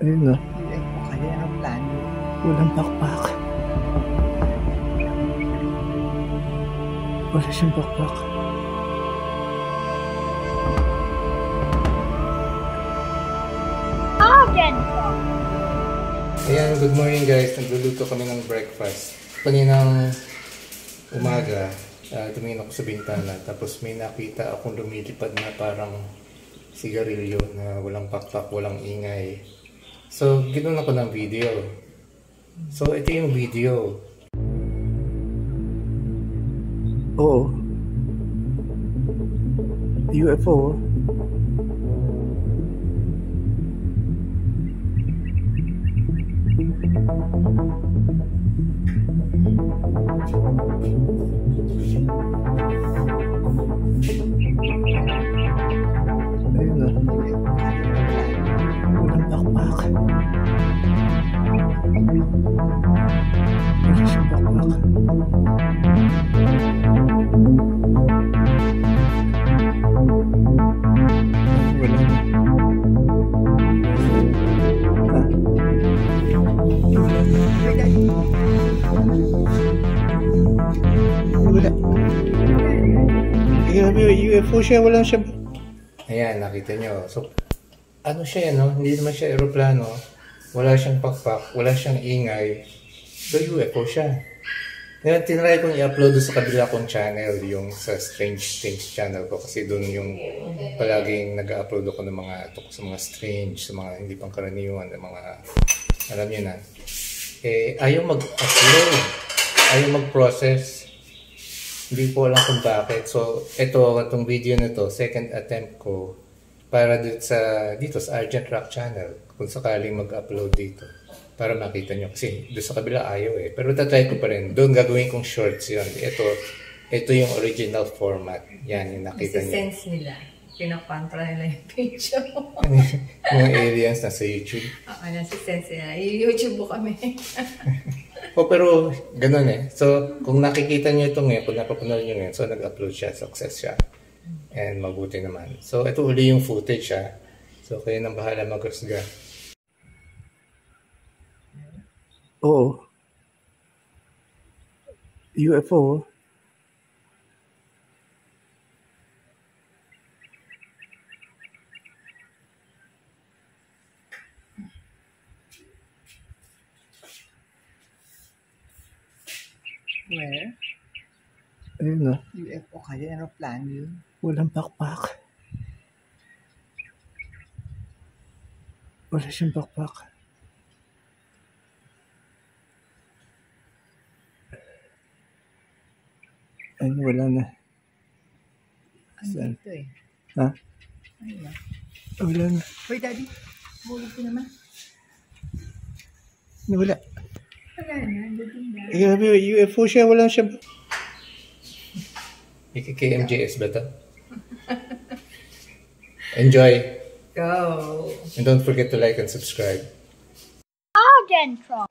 Ayun na. UFO kaya aeroplano. Walang pakpak. Wala siyang pakpak. Ayan, good morning guys. Nagluluto kami ng breakfast. Kaninang umaga, tumingin ako sa bintana. Tapos may nakita akong lumilipad na parang sigarilyo na walang pakpak, walang ingay. So, ginawa ko ng video. So, ito yung video. Oo. UFO. Ayun na. Walang pakpak. Wala siyang pakpak. Wala na. Wala. UFO siya, walang siya. Ayan, nakita nyo. So, ano siya, no? Hindi naman siya aeroplano. Wala siyang pakpak, wala siyang ingay. So, UFO siya. Ngayon, tinry kong i-upload sa kabila kong channel, yung sa Strange Things channel ko. Kasi doon yung palaging nag-upload ako ng mga tungkol sa mga strange, sa mga hindi pang karaniwan, ng mga, alam niyo na. Eh, ayaw mag-upload. Ayaw mag-process. Hindi ko alam kung bakit. So, itong video na to, second attempt ko para dito sa Argent Rock channel, kung sakaling mag-upload dito. Para makita nyo. Kasi doon sa kabila ayaw eh. Pero tatry ko pa rin. Doon gagawin kong shorts yun. Ito yung original format. Yan, yung nakita nyo. Nasa-sense nila. Pinakontra nila yung picture mo. Mga aliens nasa YouTube. Oo, nasa-sense nila. YouTube mo kami. Pero ganun eh. So, kung nakikita nyo ito ngayon, kung napapanood nyo ngayon, so nag-upload siya, success siya. And mabuti naman. So, ito uli yung footage ha. So, kayo nang bahala mag-husga. Oo. UFO. Where? Ayun na. UFO kaya aeroplano yun. Walang pakpak. Wala siyang pakpak. Ayun, wala na. Ano ito eh? Ha? Ayun na. Wala na. Hoy, Daddy. Hulog ko naman. Wala. Wala na. Daddy na. UFO siya, wala siya. KMJS ba ito? Enjoy! Go! And don't forget to like and subscribe. Argentron.